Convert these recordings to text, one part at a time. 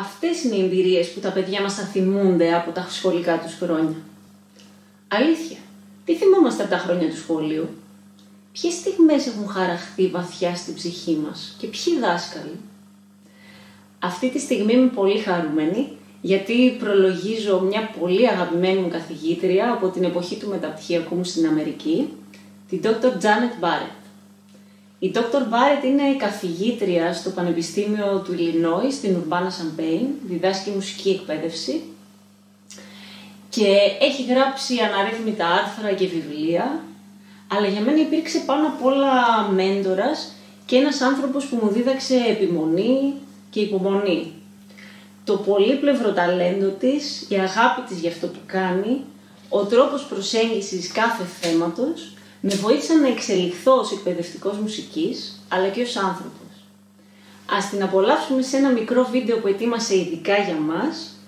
Αυτές είναι οι εμπειρίες που τα παιδιά μας θα θυμούνται από τα σχολικά τους χρόνια. Αλήθεια, τι θυμόμαστε από τα χρόνια του σχολείου? Ποιες στιγμές έχουν χαραχθεί βαθιά στην ψυχή μας και ποιοι δάσκαλοι? Αυτή τη στιγμή είμαι πολύ χαρούμενη, γιατί προλογίζω μια πολύ αγαπημένη μου καθηγήτρια από την εποχή του μεταπτυχιακού μου στην Αμερική, την Dr Barrett. Η Dr Barrett είναι η καθηγήτρια στο Πανεπιστήμιο του Ιλλινόι, στην Urbana-Champaign, διδάσκει Μουσική Εκπαίδευση και έχει γράψει αναρρύθμιτα άρθρα και βιβλία, αλλά για μένα υπήρξε πάνω απ' όλα μέντορας και ένας άνθρωπος που μου δίδαξε επιμονή και υπομονή. Το πολύπλευρο ταλέντο της, η αγάπη της για αυτό που κάνει, ο τρόπος προσέγγισης κάθε θέματος, με βοήθησαν να εξελιχθώ ως εκπαιδευτικός μουσικής, αλλά και ως άνθρωπος. Ας την απολαύσουμε σε ένα μικρό βίντεο που ετοίμασε ειδικά για μας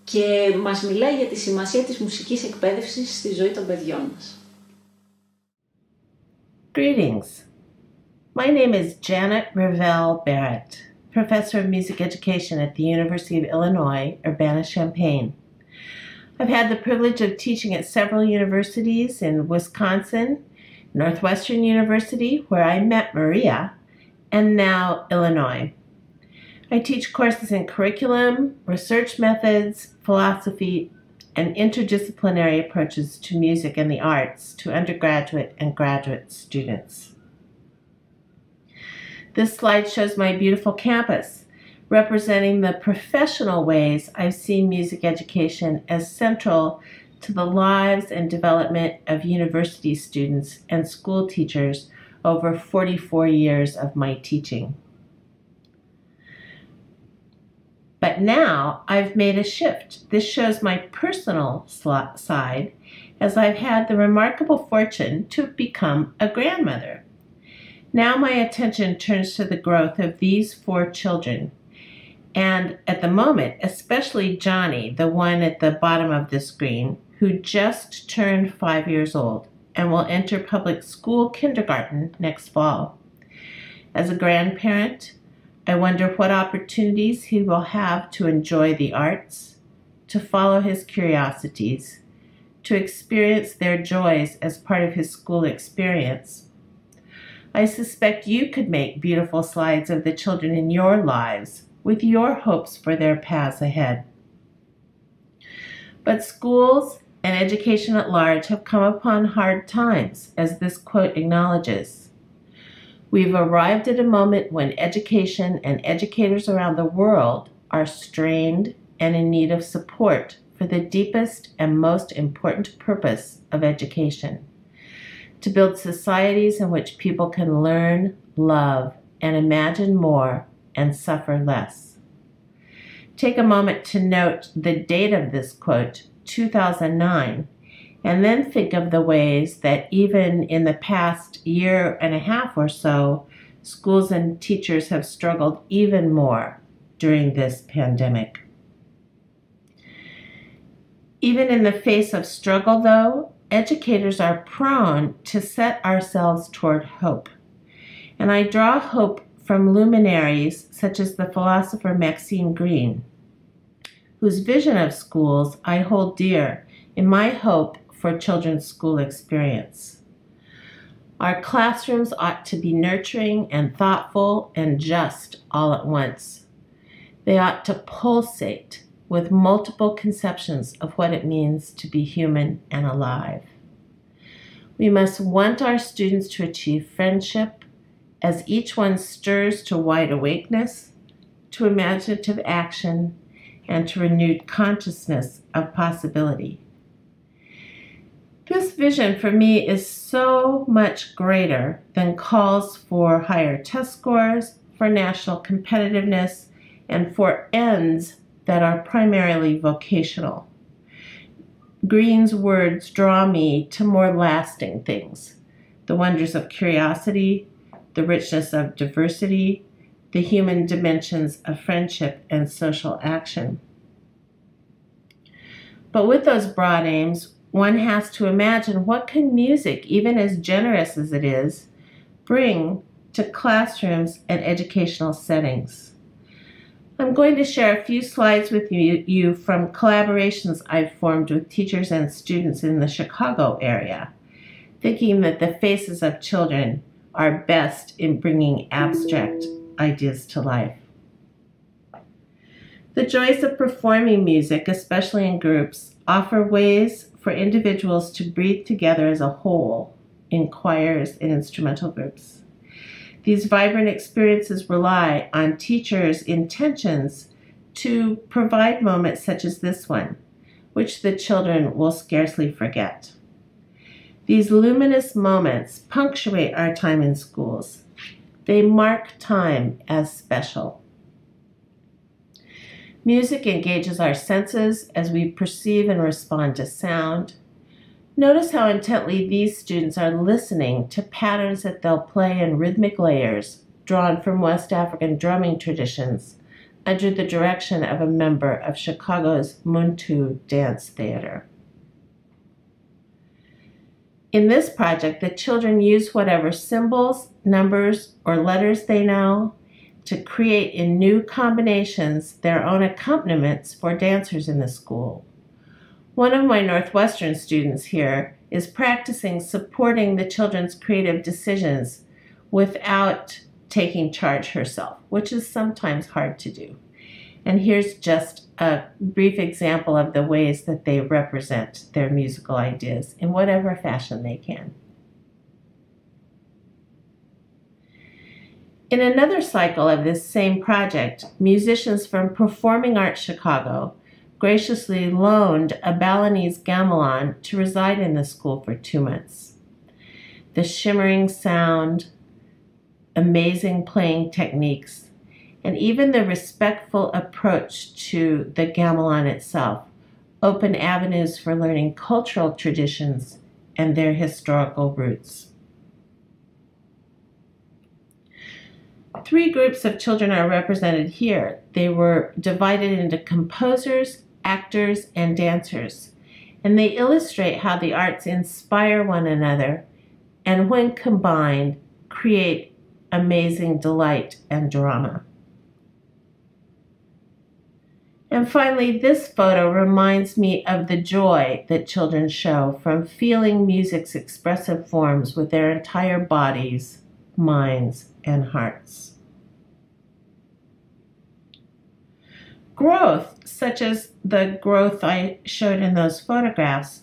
και μας μιλάει για τη σημασία της μουσικής εκπαίδευσης στη ζωή των παιδιών μας. Greetings. My name is Janet Revell Barret, Professor of Music Education at the University of Illinois, Urbana-Champaign. I've had the privilege of teaching at several universities in Wisconsin, Northwestern University, where I met Maria, and now Illinois. I teach courses in curriculum, research methods, philosophy, and interdisciplinary approaches to music and the arts to undergraduate and graduate students. This slide shows my beautiful campus, representing the professional ways I've seen music education as central to the lives and development of university students and school teachers over 44 years of my teaching. But now I've made a shift. This shows my personal side, as I've had the remarkable fortune to become a grandmother. Now my attention turns to the growth of these 4 children, and at the moment, especially Johnny, the one at the bottom of the screen, who just turned 5 years old and will enter public school kindergarten next fall. As a grandparent, I wonder what opportunities he will have to enjoy the arts, to follow his curiosities, to experience their joys as part of his school experience. I suspect you could make beautiful slides of the children in your lives with your hopes for their paths ahead. But schools and education at large have come upon hard times, as this quote acknowledges. We've arrived at a moment when education and educators around the world are strained and in need of support for the deepest and most important purpose of education: to build societies in which people can learn, love, and imagine more and suffer less. Take a moment to note the date of this quote, 2009, and then think of the ways that even in the past year and a half or so, schools and teachers have struggled even more during this pandemic. Even in the face of struggle, though, educators are prone to set ourselves toward hope. And I draw hope from luminaries such as the philosopher Maxine Greene, whose vision of schools I hold dear in my hope for children's school experience. Our classrooms ought to be nurturing and thoughtful and just all at once. They ought to pulsate with multiple conceptions of what it means to be human and alive. We must want our students to achieve friendship as each one stirs to wide awakeness, to imaginative action, and to renewed consciousness of possibility. This vision for me is so much greater than calls for higher test scores, for national competitiveness, and for ends that are primarily vocational. Greene's words draw me to more lasting things: the wonders of curiosity, the richness of diversity, the human dimensions of friendship and social action. But with those broad aims, one has to imagine what can music, even as generous as it is, bring to classrooms and educational settings. I'm going to share a few slides with you from collaborations I've formed with teachers and students in the Chicago area, thinking that the faces of children are best in bringing abstract ideas to life. The joys of performing music, especially in groups, offer ways for individuals to breathe together as a whole in choirs and instrumental groups. These vibrant experiences rely on teachers' intentions to provide moments such as this one, which the children will scarcely forget. These luminous moments punctuate our time in schools. They mark time as special. Music engages our senses as we perceive and respond to sound. Notice how intently these students are listening to patterns that they'll play in rhythmic layers drawn from West African drumming traditions under the direction of a member of Chicago's Muntu Dance Theater. In this project, the children use whatever symbols, numbers, or letters they know to create in new combinations their own accompaniments for dancers in the school. One of my Northwestern students here is practicing supporting the children's creative decisions without taking charge herself, which is sometimes hard to do. And here's just a brief example of the ways that they represent their musical ideas in whatever fashion they can. In another cycle of this same project, musicians from Performing Arts Chicago graciously loaned a Balinese gamelan to reside in the school for 2 months. The shimmering sound, amazing playing techniques, and even the respectful approach to the gamelan itself open avenues for learning cultural traditions and their historical roots. 3 groups of children are represented here. They were divided into composers, actors, and dancers, and they illustrate how the arts inspire one another and, when combined, create amazing delight and drama. And finally, this photo reminds me of the joy that children show from feeling music's expressive forms with their entire bodies, minds, and hearts. Growth, such as the growth I showed in those photographs,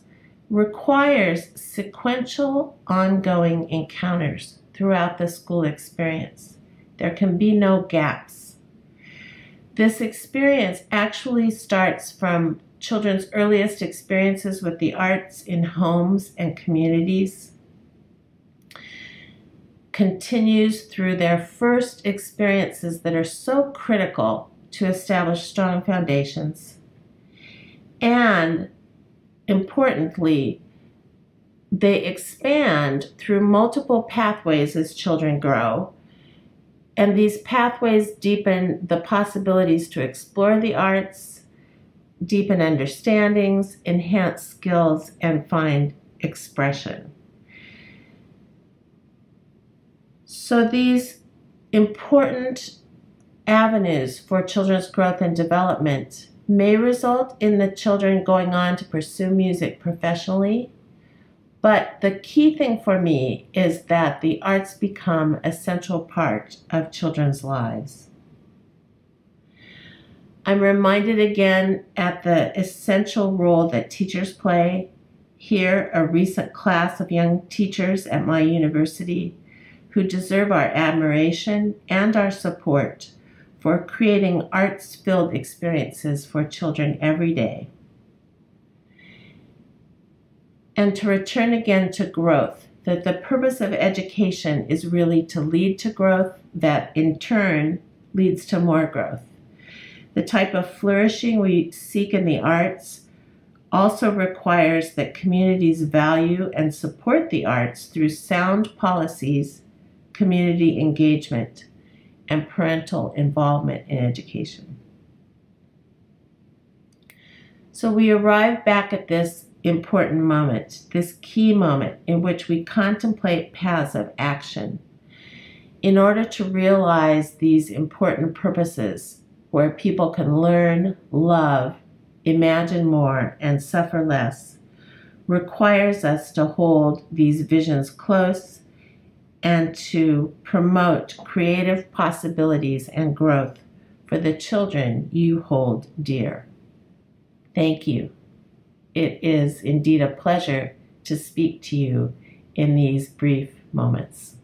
requires sequential, ongoing encounters throughout the school experience. There can be no gaps. This experience actually starts from children's earliest experiences with the arts in homes and communities, continues through their first experiences that are so critical to establish strong foundations, and importantly, they expand through multiple pathways as children grow, and these pathways deepen the possibilities to explore the arts, deepen understandings, enhance skills, and find expression. So these important avenues for children's growth and development may result in the children going on to pursue music professionally, but the key thing for me is that the arts become a central part of children's lives. I'm reminded again at the essential role that teachers play. Here, a recent class of young teachers at my university who deserve our admiration and our support for creating arts-filled experiences for children every day. And to return again to growth, that the purpose of education is really to lead to growth that in turn leads to more growth. The type of flourishing we seek in the arts also requires that communities value and support the arts through sound policies, community engagement, and parental involvement in education. So we arrive back at this important moment, this key moment in which we contemplate paths of action. In order to realize these important purposes, where people can learn, love, imagine more, and suffer less, requires us to hold these visions close and to promote creative possibilities and growth for the children you hold dear. Thank you. It is indeed a pleasure to speak to you in these brief moments.